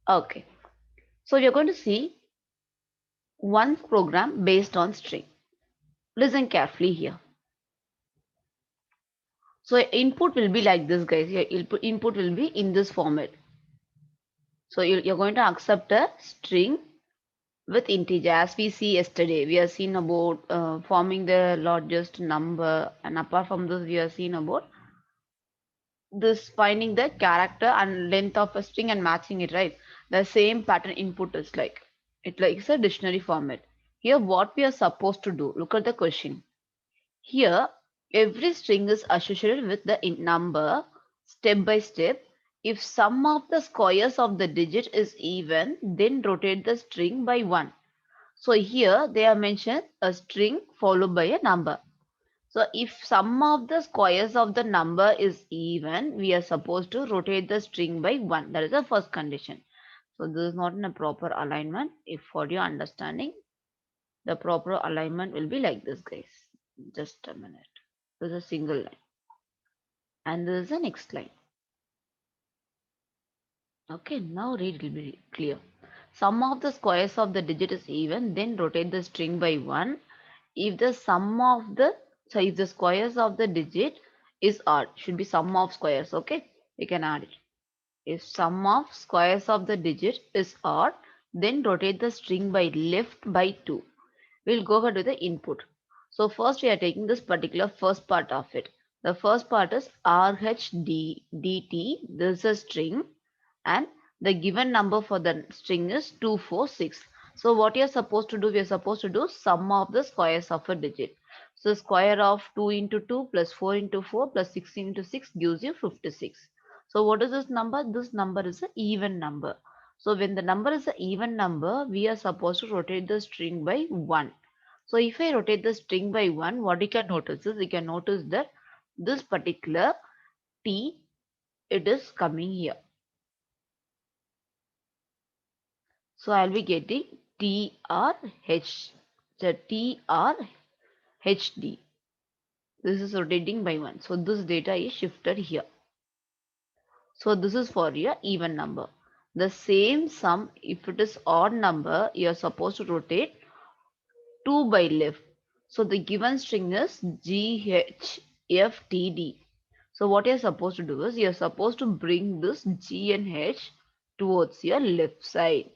Okay, so we are going to see one program based on string. Listen carefully here. So input will be like this, guys. Your input will be in this format. So you're going to accept a string with integer. As we see yesterday, we have seen about forming the largest number, and apart from this, we have seen about this finding the character and length of a string and matching it, right? The same pattern input is like it likes a dictionary format. Here, what we are supposed to do? Look at the question. Here, every string is associated with the number step by step. If sum of the squares of the digit is even, then rotate the string by 1. So here they have mentioned a string followed by a number. So if sum of the squares of the number is even, we are supposed to rotate the string by 1. That is the first condition. So this is not in a proper alignment. If for your understanding, the proper alignment will be like this, guys. Just a minute. This is a single line. And this is the next line. Okay, now read it will be clear. Sum of the squares of the digit is even, then rotate the string by 1. If the sum of the, so if the squares of the digit is odd, should be sum of squares, okay? We can add it. If sum of squares of the digit is odd, then rotate the string by left by 2. We'll go ahead with the input. So first we are taking this particular first part of it. The first part is RHDT. This is a string and the given number for the string is 246. So what you are supposed to do, we are supposed to do sum of the squares of a digit. So square of 2 into 2 plus 4 into 4 plus 16 into 6 gives you 56. So what is this number? This number is an even number. So when the number is an even number, we are supposed to rotate the string by 1. So if I rotate the string by 1, what you can notice is you can notice that this particular t, it is coming here. So I'll be getting TRH, the TRHD. This is rotating by 1. So this data is shifted here. So this is for your even number. The same sum, if it is odd number, you are supposed to rotate 2 by left. So the given string is GHFTD. So what you're supposed to do is you're supposed to bring this G and H towards your left side.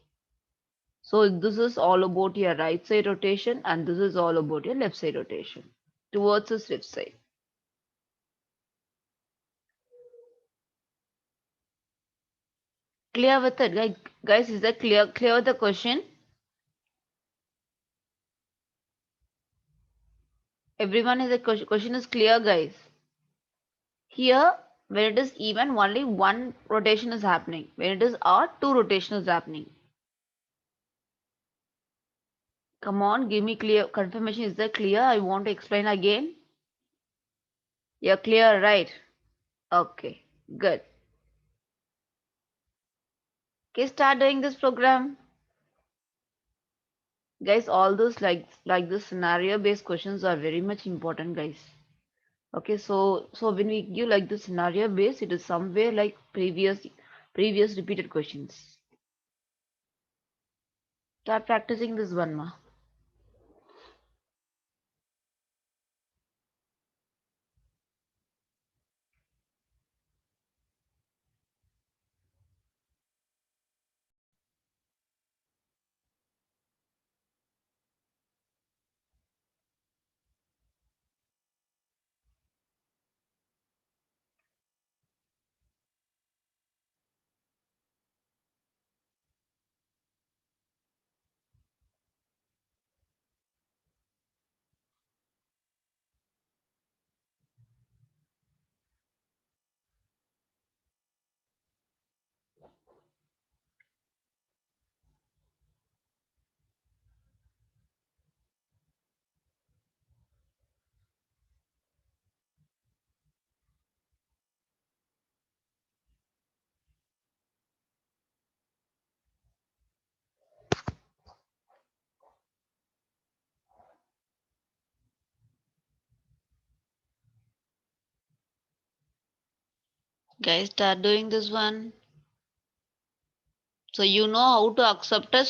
So this is all about your right side rotation and this is all about your left side rotation towards this left side. Clear with it, guys? Is that clear with the question? Everyone is the question is clear, guys. Here, when it is even, only one rotation is happening. When it is odd, two rotations is happening. Come on, give me clear confirmation. Is that clear? I want to explain again. You're clear, right? Okay, good. Okay, start doing this program. Guys, all those like this scenario based questions are very much important, guys. Okay, so when we give like the scenario based, it is somewhere like previous repeated questions. Start practicing this one, ma. Guys, start doing this one. So you know how to accept a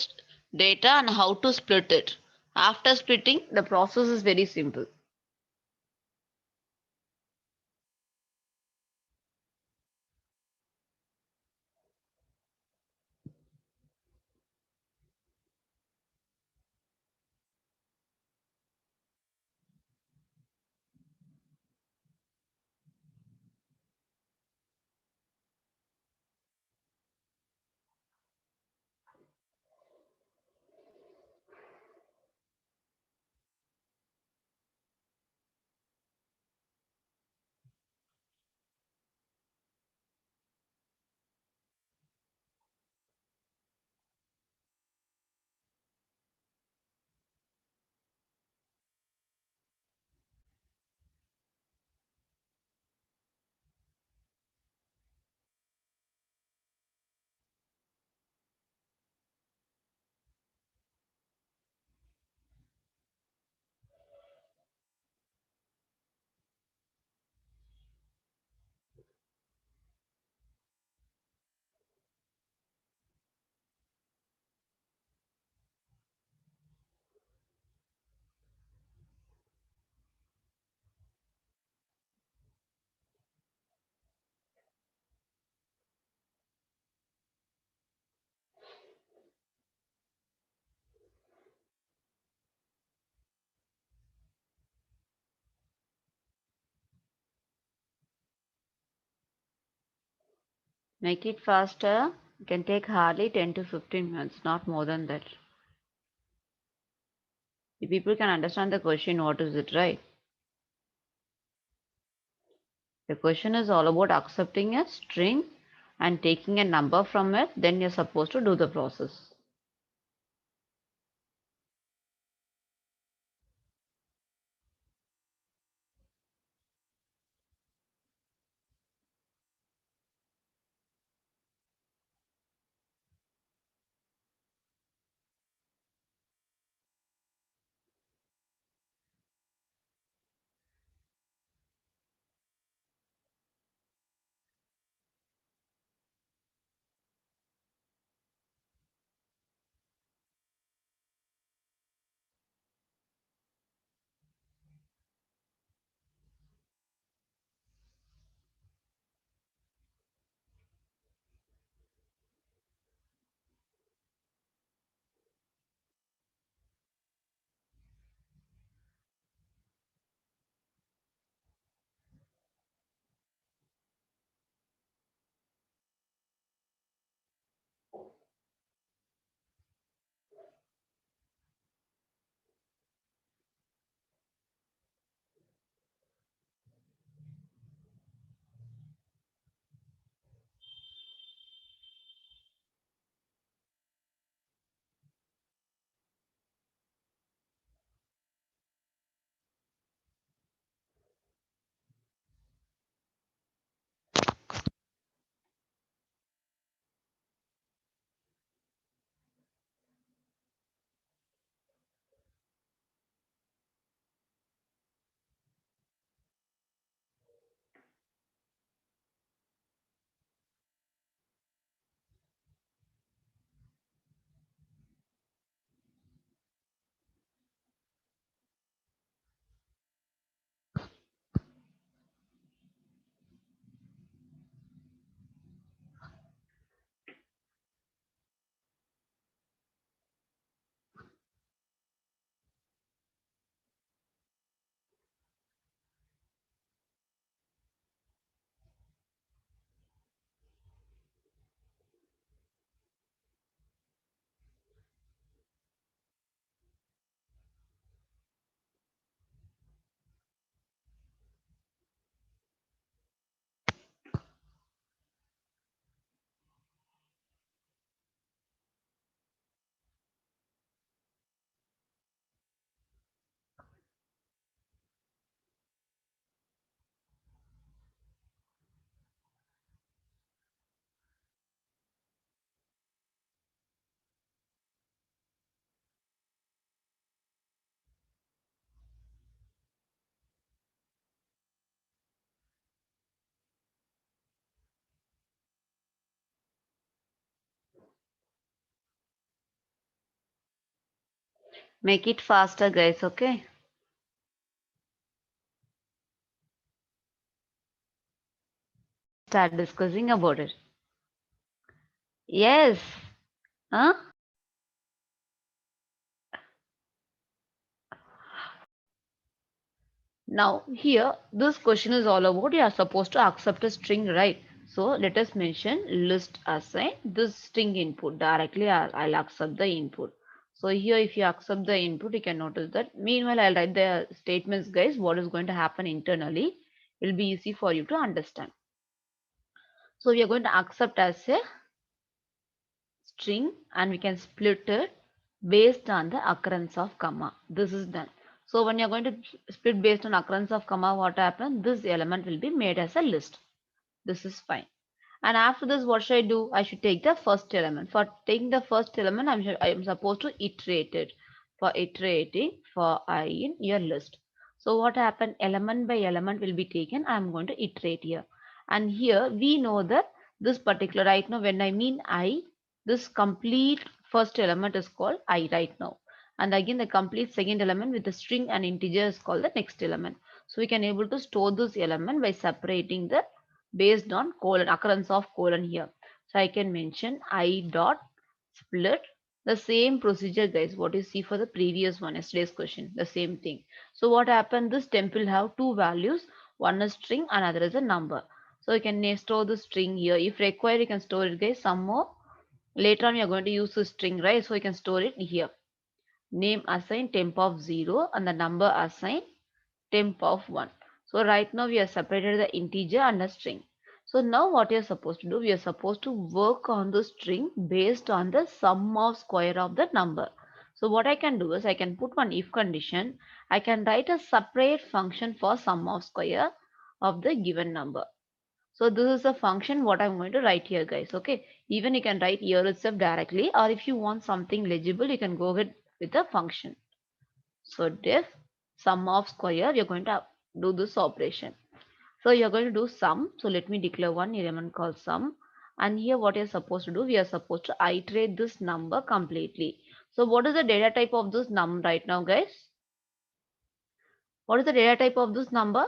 data and how to split it. After splitting, the process is very simple. Make it faster. It can take hardly 10 to 15 minutes, not more than that. The people can understand the question, what is it, right? The question is all about accepting a string and taking a number from it, then you're supposed to do the process. Make it faster, guys, okay? Start discussing about it. Yes. Huh? Now, here, this question is all about you are supposed to accept a string, right? So, let us mention list assign this string input. Directly, I'll accept the input. So, here, if you accept the input, you can notice that. Meanwhile, I'll write the statements, guys, what is going to happen internally. It will be easy for you to understand. So, we are going to accept as a string and we can split it based on the occurrence of comma. This is done. So when you're going to split based on occurrence of comma, what happens? This element will be made as a list. This is fine. And after this, what should I do? I should take the first element. For taking the first element, I'm supposed to iterate it. For iterating for I in your list. So what happened? Element by element will be taken. I'm going to iterate here. And here we know that this particular right now, when I mean I, this complete first element is called I right now. And again, the complete second element with the string and integer is called the next element. So we can able to store this element by separating the based on colon occurrence of colon here. So I can mention I dot split the same procedure, guys, what you see for the previous one, yesterday's question, the same thing. So what happened, this temp will have two values, one is string, another is a number. So you can store the string here. If required, you can store it, guys, some more. Later on, we are going to use the string, right? So you can store it here. Name assign temp of 0 and the number assign temp of 1. So right now we have separated the integer and the string. So now what we are supposed to do? We are supposed to work on the string based on the sum of square of the number. So what I can do is I can put one if condition. I can write a separate function for sum of square of the given number. So this is a function what I'm going to write here, guys. Okay. Even you can write here itself directly, or if you want something legible, you can go ahead with the function. So def sum of square, you're going to do this operation. So you're going to do sum. So let me declare one element called sum. And here what you're supposed to do, we are supposed to iterate this number completely. So what is the data type of this num right now, guys? What is the data type of this number?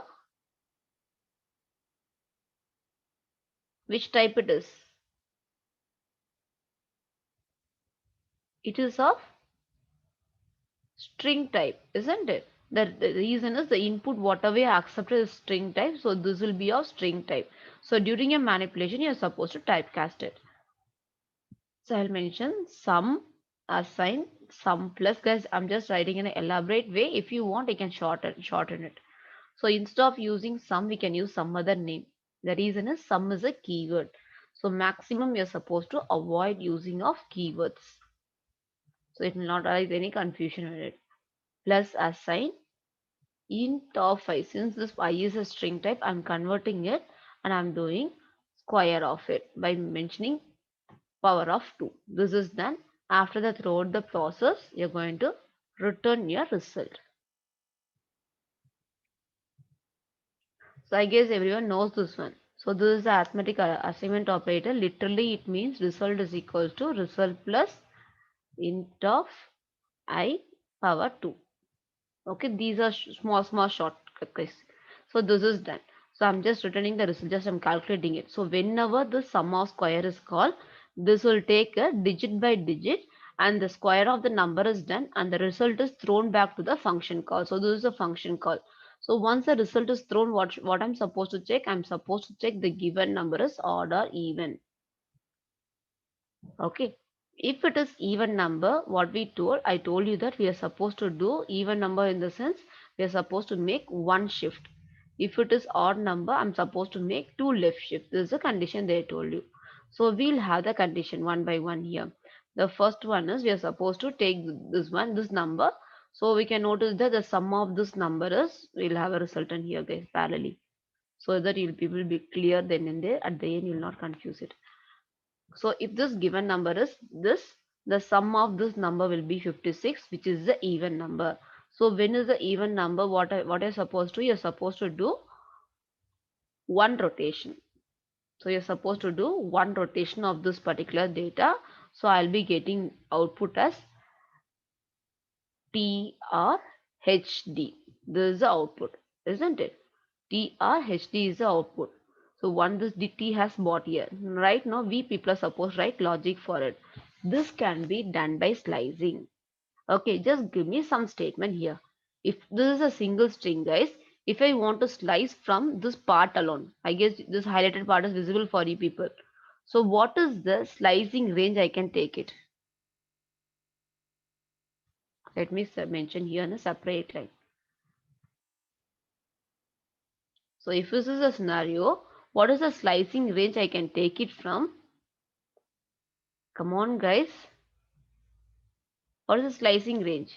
Which type it is? It is of string type, isn't it? The reason is the input whatever you accepted is string type, so this will be of string type. So during a manipulation, you're supposed to typecast it. So I'll mention sum, assign, sum plus, guys. I'm just writing in an elaborate way. If you want, you can shorten it. So instead of using sum, we can use some other name. The reason is sum is a keyword. So maximum you're supposed to avoid using of keywords. So it will not arise any confusion with it. Plus assign int of I. Since this I is a string type, I'm converting it and I'm doing square of it by mentioning power of 2. This is done. After that, throughout the process, you're going to return your result. So I guess everyone knows this one. So this is the arithmetic assignment operator. Literally, it means result is equal to result plus int of I power 2. Okay, these are small shortcuts. So this is done. So I'm just returning the result, just I'm calculating it. So whenever the sum of square is called, this will take a digit by digit and the square of the number is done and the result is thrown back to the function call. So this is a function call. So once the result is thrown, what I'm supposed to check? I'm supposed to check the given number is odd or even. Okay. If it is even number, what I told you that we are supposed to do even number in the sense we are supposed to make one shift. If it is odd number, I'm supposed to make two left shift. This is a condition they told you. So we'll have the condition one by one here. The first one is we are supposed to take this number. So we can notice that the sum of this number is, we'll have a resultant here, guys, parallelly. So that people will be clear then and there. At the end, you'll not confuse it. So if this given number is this, the sum of this number will be 56, which is the even number. So when is the even number? What are you supposed to? You're supposed to do one rotation. So you're supposed to do one rotation of this particular data. So I'll be getting output as TRHD. This is the output, isn't it? TRHD is the output. So one this T has bought here. Right now we people are supposed to write logic for it. This can be done by slicing. Okay, just give me some statement here. If this is a single string, guys, if I want to slice from this part alone, I guess this highlighted part is visible for you people. So what is the slicing range I can take it? Let me mention here in a separate line. So if this is a scenario, what is the slicing range I can take it from? Come on, guys. What is the slicing range?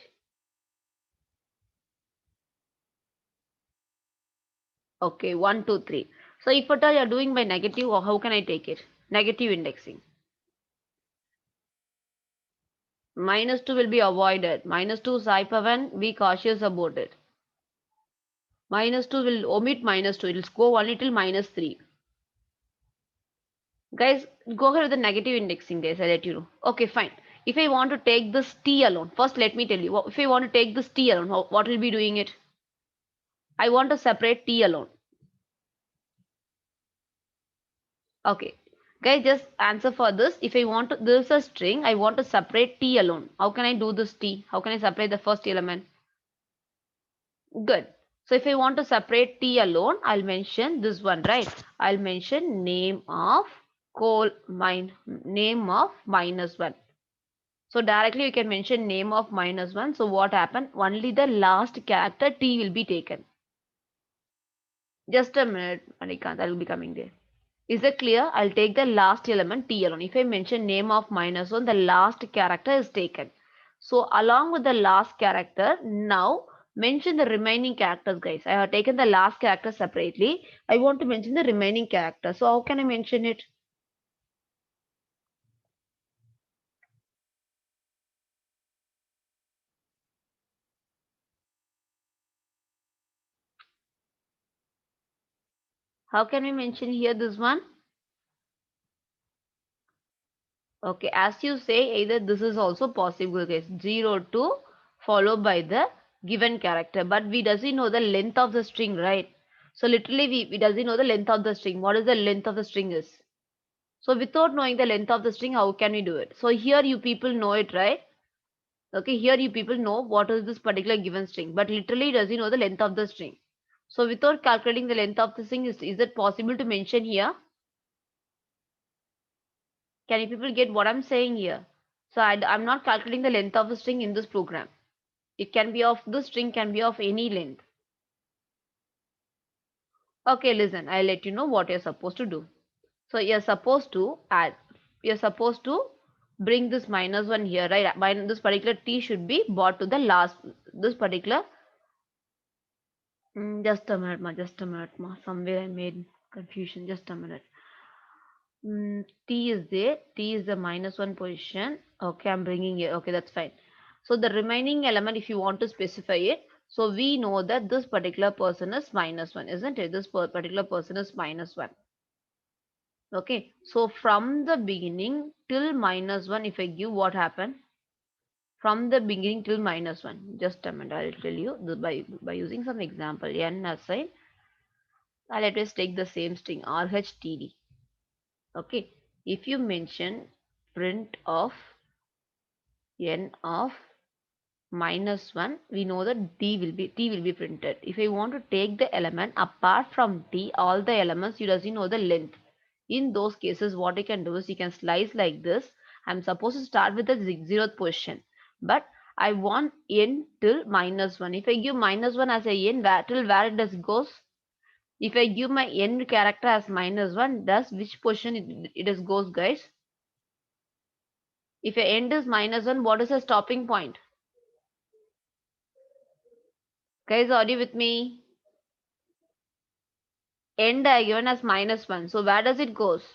Okay, 1, 2, 3. So if at all you are doing by negative, how can I take it? Negative indexing. -2 will be avoided. -2 is hyperven, be cautious about it. -2 will omit -2. It will go only till -3. Guys, go ahead with the negative indexing, guys. I'll let you know. Okay, fine. If I want to take this T alone, first let me tell you. If I want to take this T alone, what will be doing it? I want to separate T alone. Okay. Guys, just answer for this. If I want to, this is a string, I want to separate T alone. How can I do this T? How can I separate the first element? Good. So if I want to separate T alone, I'll mention this one, right? I'll mention name of name of -1. So directly you can mention name of -1. So what happened? Only the last character T will be taken. Just a minute, Manikant, I will be coming there. Is it clear? I'll take the last element T alone. If I mention name of -1, the last character is taken. So along with the last character, now mention the remaining characters, guys. I have taken the last character separately. I want to mention the remaining character. So how can I mention it? How can we mention here this one? Okay, as you say, either this is also possible, guys. 0 to followed by the given character. But we doesn't know the length of the string, right? So literally we doesn't know the length of the string. What is the length of the string is? So without knowing the length of the string, how can we do it? So here you people know it, right? Okay, here you people know what is this particular given string. But literally does he know the length of the string? So without calculating the length of the string, is it possible to mention here? Can you people get what I'm saying here? So I'm not calculating the length of the string in this program. It can be of, the string can be of any length. Okay, listen, I'll let you know what you're supposed to do. So you're supposed to add, you're supposed to bring this -1 here, right? This particular T should be brought to the last, this particular, just a minute, just a minute, somewhere I made confusion, just a minute. T is there, T is the -1 position. Okay, I'm bringing it. Okay, that's fine. So the remaining element, if you want to specify it, so we know that this particular person is -1, isn't it? This particular person is -1. Okay, so from the beginning till -1, if I give, what happened? From the beginning till -1. Just a minute, I'll tell you by using some example. N assign. Let us take the same string RHTD. Okay, if you mention print of n of -1, we know that t will be printed. If I want to take the element apart from t, all the elements, you doesn't know the length. In those cases, what you can do is you can slice like this. I'm supposed to start with the 0th position, but I want n till -1. If I give -1 as a n, till where it does goes? If I give my n character as -1, does which position it does goes, guys? If your end is -1, what is the stopping point? Guys, are you with me? End I given as -1. So where does it goes?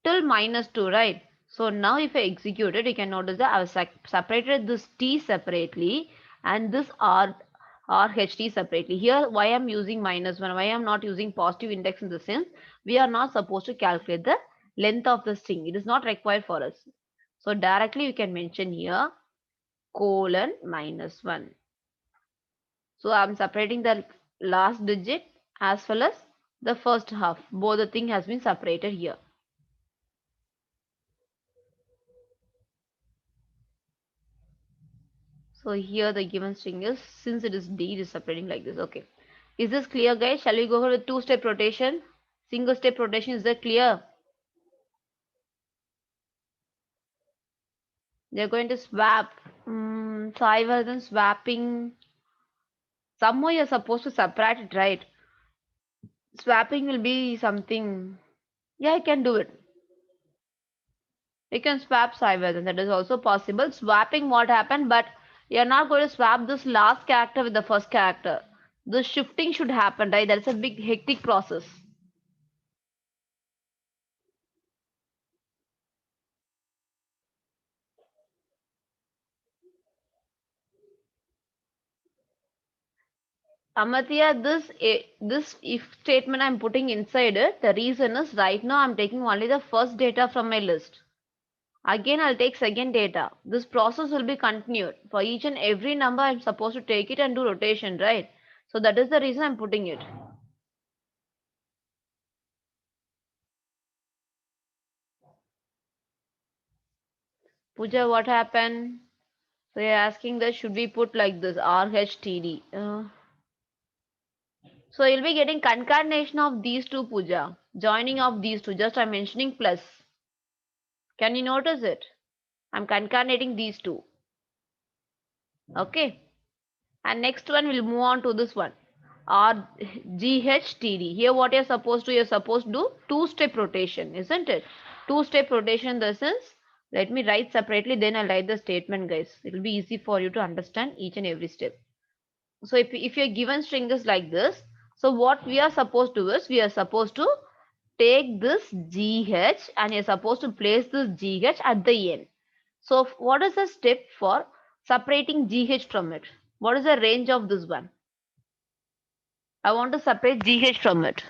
Till -2, right? So now if I execute it, you can notice that I have separated this T separately and this RHT separately. Here, why I'm using -1, why I'm not using positive index in the sense, we are not supposed to calculate the length of the string. It is not required for us. So directly you can mention here colon minus 1. So I'm separating the last digit as well as the first half. Both the thing has been separated here. So here the given string is, since it is D, it is separating like this. Okay. Is this clear, guys? Shall we go for the two-step rotation? Single step rotation, is that clear? They're going to swap. So I wasn't swapping. Somehow you're supposed to separate it, right? Swapping will be something. Yeah, I can do it. You can swap sideways, and that is also possible. Swapping what happened, but you're not going to swap this last character with the first character. The shifting should happen, right? That's a big hectic process. Amatya, this if statement I'm putting inside it, the reason is right now I'm taking only the first data from my list. Again, I'll take second data. This process will be continued. For each and every number, I'm supposed to take it and do rotation, right? So that is the reason I'm putting it. Pooja, what happened? So you're asking that should we put like this RHTD? So you'll be getting concatenation of these two, Pooja. Joining of these two. Just I'm mentioning plus. Can you notice it? I'm concatenating these two. Okay. And next one we'll move on to this one. RGHTD. Here what you're supposed to do two-step rotation, isn't it? Two-step rotation in the sense. Let me write separately, then I'll write the statement, guys. It'll be easy for you to understand each and every step. So if you're given string is like this, so what we are supposed to do is we are supposed to take this GH and you're supposed to place this GH at the end. So what is the step for separating GH from it? What is the range of this one? I want to separate GH from it.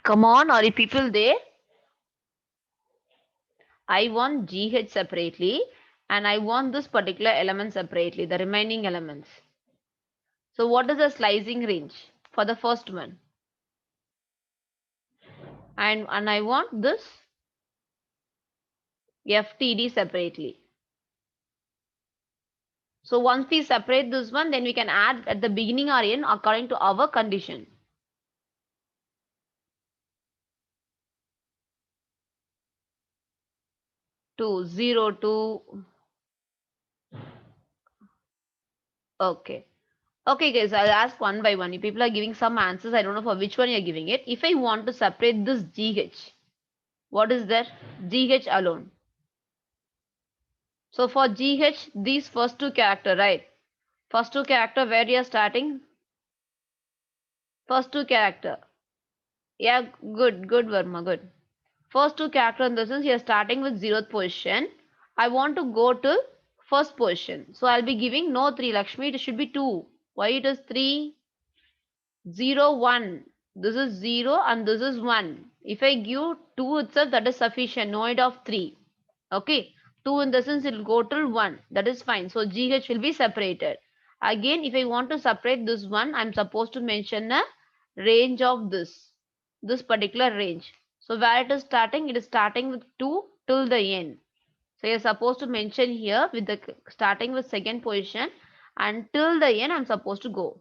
Come on, are you people there? I want GH separately and I want this particular element separately, the remaining elements. So what is the slicing range for the first one? And I want this FTD separately. So once we separate this one, then we can add at the beginning or end according to our condition. To 0 to, okay. Okay guys, I'll ask one by one. You people are giving some answers. I don't know for which one you're giving it. If I want to separate this GH, what is there? GH alone. So for GH, these first two character, right? First two character where you're starting? First two character. Yeah, good Verma, good. First two character in the sense you're starting with 0th position. I want to go to first position. So I'll be giving no 3 Lakshmi, it should be 2. Why it is 3? 0, 1. This is 0 and this is 1. If I give 2 itself, that is sufficient. No need of 3. Okay. 2 in the sense it will go till 1. That is fine. So GH will be separated. Again, if I want to separate this one, I'm supposed to mention a range of this particular range. So where it is starting, it is starting with 2 till the end. So you're supposed to mention here with the starting with second position until the end I'm supposed to go.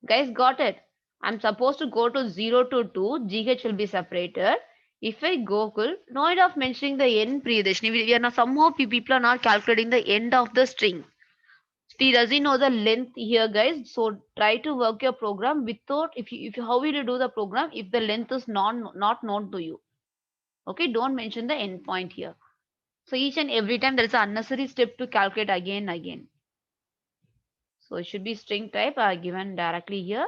Guys, got it? I'm supposed to go to 0 to 2. GH will be separated. If I go, no need of mentioning the end, Priyadashni. We are not, somehow people are not calculating the end of the string. She doesn't know the length here, guys. So try to work your program without, if you how will you do the program if the length is not known to you? Okay, don't mention the end point here. So each and every time there is an unnecessary step to calculate again and again. So it should be string type given directly here.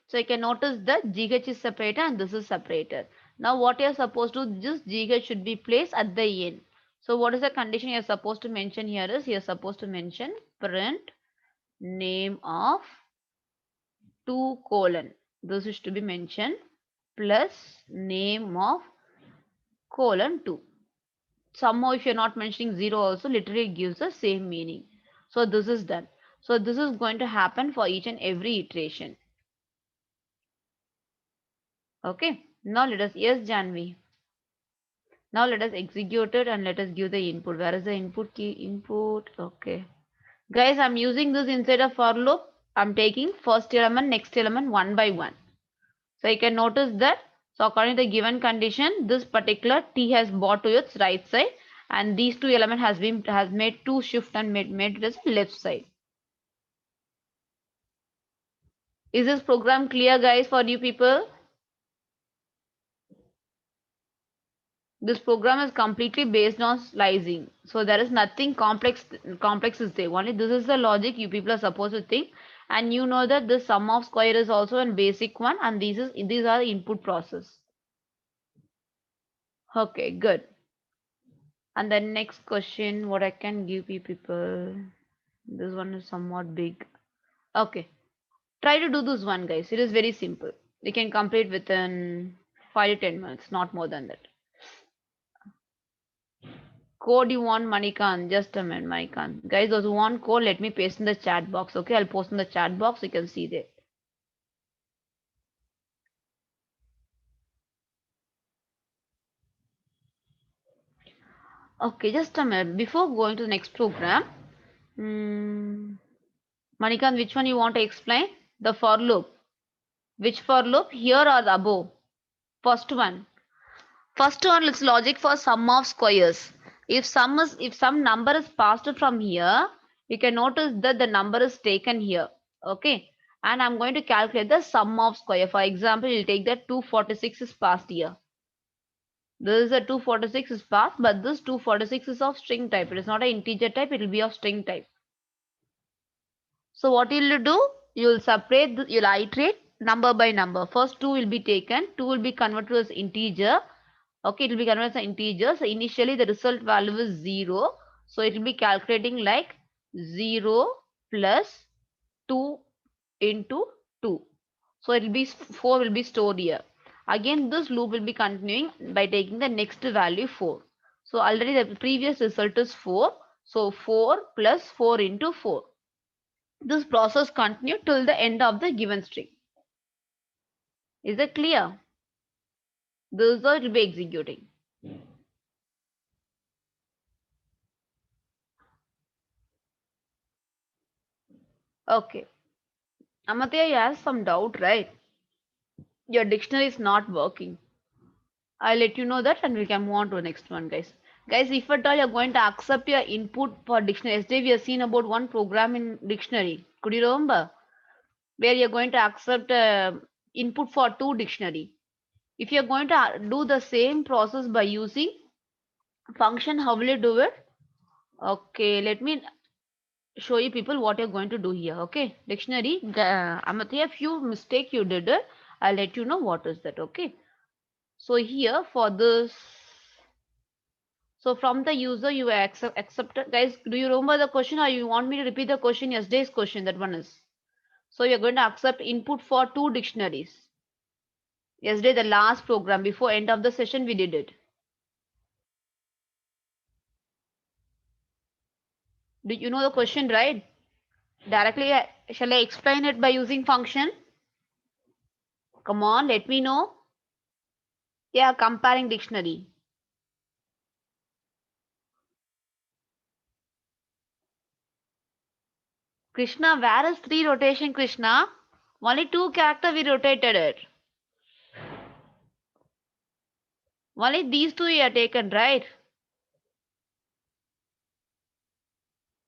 So you can notice that GH is separated and this is separated. Now what you are supposed to do, this GH should be placed at the end. So what is the condition you are supposed to mention here is you are supposed to mention print name of 2 colon. This is to be mentioned plus name of colon 2. Somehow if you're not mentioning 0 also, literally gives the same meaning. So this is done. So this is going to happen for each and every iteration. Okay. Now let us, yes Janvi. Now let us execute it and let us give the input. Where is the input key? Input. Okay. Guys, I'm using this inside a for loop. I'm taking first element, next element one by one. So you can notice that, so according to the given condition, this particular t has brought to its right side, and these two element has made two shift and made it as left side. Is this program clear, guys, for you people? This program is completely based on slicing, so there is nothing complex is there. Only this is the logic you people are supposed to think, and you know that the sum of square is also a basic one, and these are the input process. Okay, good. And then next question, what I can give you people. This one is somewhat big. Okay, try to do this one, guys. It is very simple. You can complete within 5 to 10 minutes, not more than that. Code you want, Manikan? Just a minute, Manikan. Guys, those who want code, let me paste in the chat box. Okay, I'll post in the chat box. You can see there. Okay, just a minute. Before going to the next program, Manikan, which one you want to explain? The for loop. Which for loop? Here or the above? First one. First one is logic for sum of squares. If some number is passed from here, you can notice that the number is taken here. Okay. And I'm going to calculate the sum of square. For example, you'll take that 246 is passed here. This is a 246 is passed, but this 246 is of string type. It is not an integer type, it will be of string type. So what you'll do, you'll separate, you'll iterate number by number. First 2 will be taken, 2 will be converted as integer. Okay, it will be converted as integer. So initially the result value is 0. So it will be calculating like 0 plus 2 into 2. So it will be 4 will be stored here. Again, this loop will be continuing by taking the next value 4. So already the previous result is 4. So 4 plus 4 into 4. This process continues till the end of the given string. Is it clear? This is how it will be executing. Okay. Amatya, you have some doubt, right? Your dictionary is not working. I'll let you know that and we can move on to the next one, guys. Guys, if at all you're going to accept your input for dictionary, yesterday we have seen about one program in dictionary. Could you remember? Where you're going to accept input for two dictionary. If you're going to do the same process by using function, how will you do it? Okay, let me show you people what you're going to do here. Okay, dictionary. Amatya, a few mistake you did it. I'll let you know what is that. Okay. So here for this, so from the user you accepted. Guys, do you remember the question or you want me to repeat the question? Yesterday's question, that one is. So you're going to accept input for two dictionaries. Yesterday, the last program before end of the session, we did it. Did you know the question, right? Directly, shall I explain it by using function? Come on, let me know. Yeah, comparing dictionary. Krishna, where is 3 rotation, Krishna? Only 2 character we rotated it. Only these 2 we are taken, right?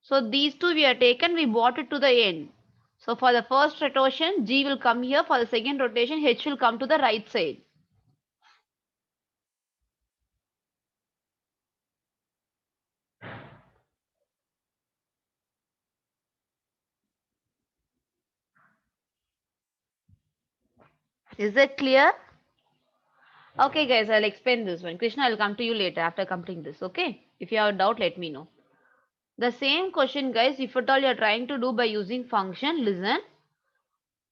So these 2 we are taken, we brought it to the end. So for the first rotation, G will come here. For the second rotation, H will come to the right side. Is that clear? Okay, guys, I'll explain this one. Krishna, I'll come to you later after completing this, okay? If you have a doubt, let me know. The same question, guys, if at all you're trying to do by using function, listen.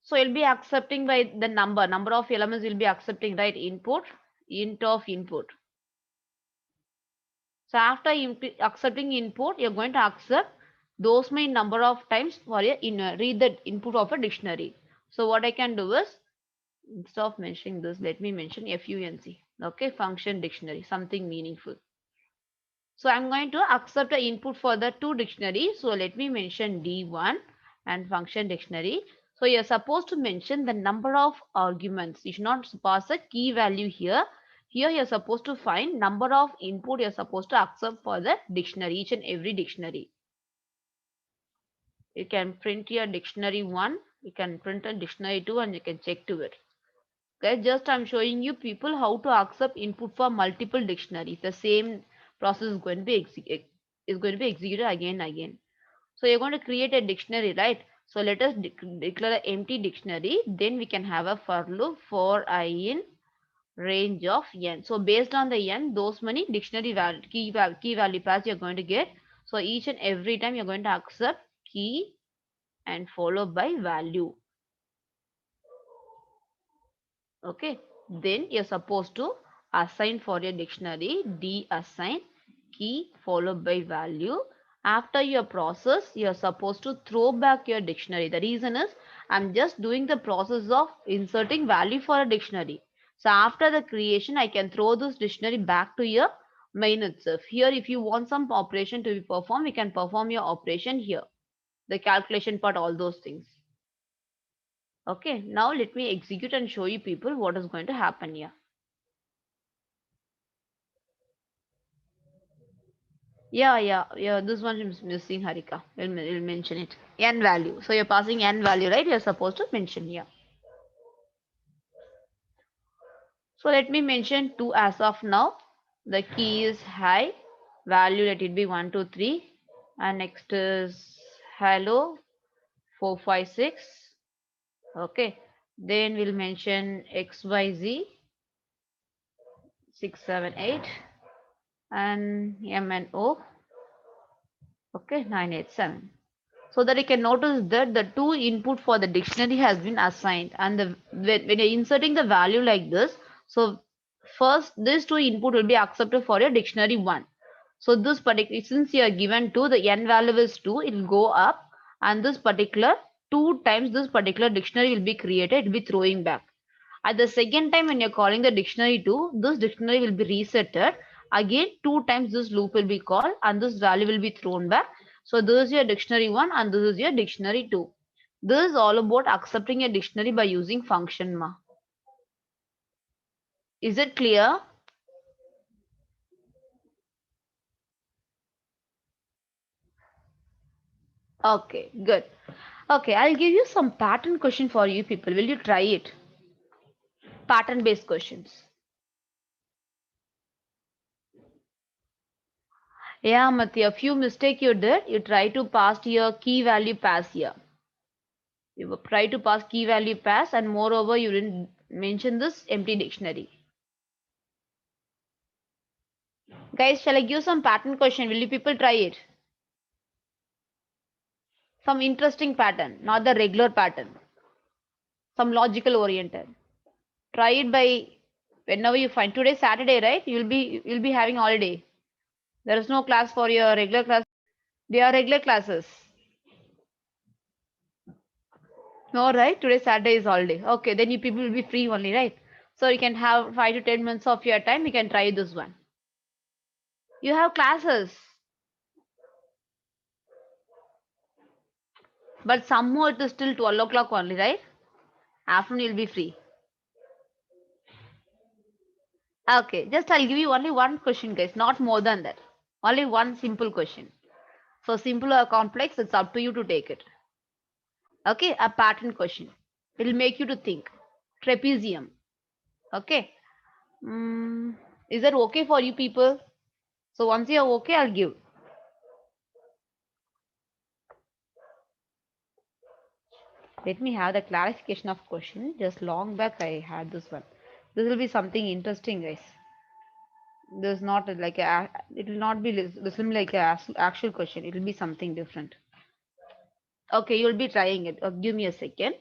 So you'll be accepting by the number of elements will be accepting, right? Input, int of input. So after accepting input, you're going to accept those many number of times for a read the input of a dictionary. So what I can do is, instead of mentioning this, let me mention func. Okay, function dictionary, something meaningful. So I'm going to accept the input for the two dictionaries. So let me mention D1 and function dictionary. So you're supposed to mention the number of arguments. You should not pass a key value here. Here you're supposed to find number of input you're supposed to accept for the dictionary, each and every dictionary. You can print your dictionary 1, you can print a dictionary 2, and you can check to it. Okay, just I'm showing you people how to accept input for multiple dictionaries. The same process is going to be executed again and again. So you're going to create a dictionary, right? So let us declare an empty dictionary. Then we can have a for loop for I in range of n. So based on the n, those many dictionary value, key value paths you're going to get. So each and every time you're going to accept key and followed by value. Okay, then you're supposed to assign for your dictionary d assign key followed by value. After your process, you're supposed to throw back your dictionary. The reason is I'm just doing the process of inserting value for a dictionary. So after the creation, I can throw this dictionary back to your main itself. Here, if you want some operation to be performed, you can perform your operation here, the calculation part, all those things. Okay, now let me execute and show you people what is going to happen here. Yeah. This one is missing, Harika. We'll mention it. N value. So you're passing N value, right? You're supposed to mention here. So let me mention 2 as of now. The key is high. Value, let it be 1, 2, 3. And next is hello 4, 5, 6. Okay. Then we'll mention XYZ 6, 7, 8. And M and O. Okay, 9, 8, 7. So that you can notice that the two input for the dictionary has been assigned, and when you're inserting the value like this, so first these two input will be accepted for your dictionary 1. So this particular, since you are given 2, the n value is 2, it will go up, and this particular 2 times this particular dictionary will be created, it will be throwing back. At the second time when you're calling the dictionary 2, this dictionary will be resetted. Again, 2 times this loop will be called and this value will be thrown back. So this is your dictionary 1 and this is your dictionary 2. This is all about accepting a dictionary by using function ma. Is it clear? Okay, good. Okay, I'll give you some pattern question for you people. Will you try it? Pattern based questions. Yeah, Mati, a few mistake you did. You try to pass your key value pass here. You try to pass key value pass, and moreover you didn't mention this empty dictionary. Guys, shall I give some pattern question? Will you people try it? Some interesting pattern, not the regular pattern. Some logical oriented. Try it by whenever you find. Today Saturday, right? You'll be having holiday. There is no class for your regular class. They are regular classes. No, right? Today Saturday is holiday. Okay, then you people will be free only, right? So you can have 5 to 10 minutes of your time. You can try this one. You have classes. But somehow it is still 12 o'clock only, right? Afternoon you'll be free. Okay, just I'll give you only one question, guys, not more than that. Only one simple question. So simple or complex, it's up to you to take it. Okay, a pattern question. It'll make you to think. Trapezium. Okay. Is that okay for you people? So once you're okay, I'll give. Let me have the clarification of question. Just long back I had this one. This will be something interesting, guys. This is not like a, it will not be listen like a actual question. It will be something different. Okay, you'll be trying it. Give me a second.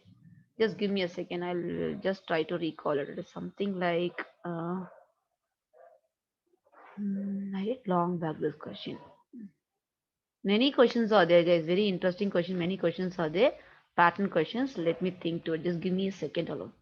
Just give me a second. I'll just try to recall it. It is something like I did long back this question. Many questions are there, guys. Very interesting question. Many questions are there. Pattern questions. Let me think to it. Just give me a second alone.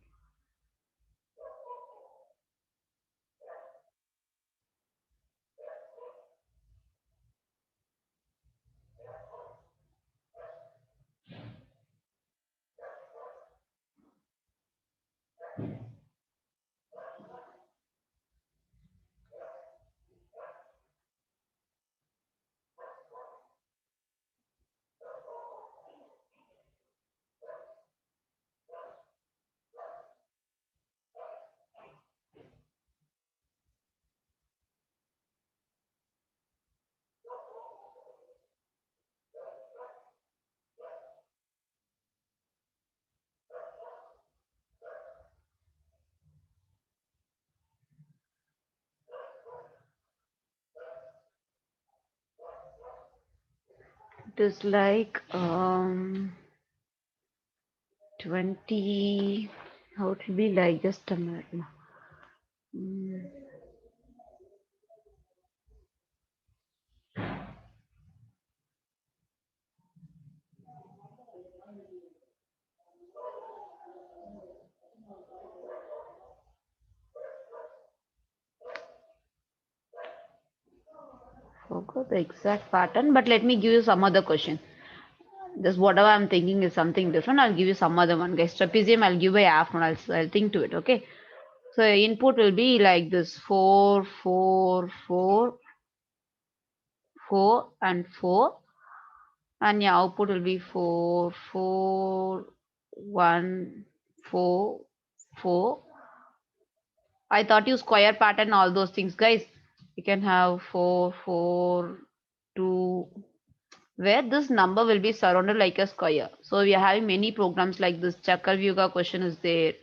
It is like 20. How it will be like? Just a minute. Mm, Forgot the exact pattern, but let me give you some other question. Just whatever I'm thinking is something different. I'll give you some other one, guys. Trapezium, I'll give by afternoon. I'll think to it. Okay. So input will be like this: 4, 4, 4, 4, and 4, and your output will be 4, 4, 1, 4, 4. I thought you square pattern all those things, guys. You can have 4, 4, 2, where this number will be surrounded like a square. So we are having many programs like this. Chakravyuga question is there.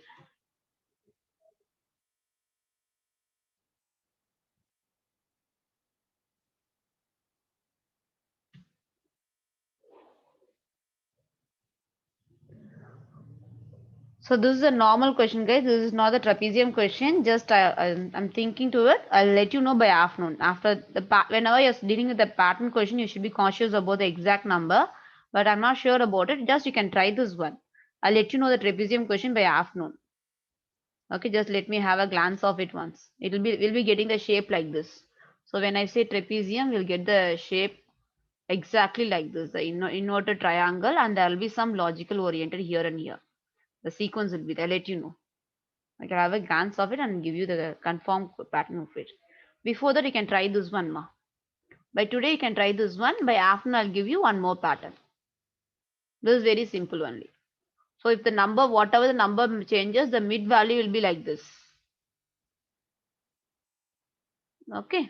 So this is a normal question, guys. This is not a trapezium question. Just I'm thinking to it. I'll let you know by afternoon. After the whenever you're dealing with the pattern question, you should be cautious about the exact number. But I'm not sure about it. Just you can try this one. I'll let you know the trapezium question by afternoon. Okay, just let me have a glance of it once. We'll be getting the shape like this. So when I say trapezium, we'll get the shape exactly like this, the inverted triangle, and there will be some logical oriented here and here. The sequence will be there. I'll let you know. I can have a glance of it and give you the confirmed pattern of it. Before that, you can try this one, ma. By today, you can try this one. By afternoon, I'll give you one more pattern. This is very simple only. So if the number, whatever the number changes, the mid value will be like this. Okay.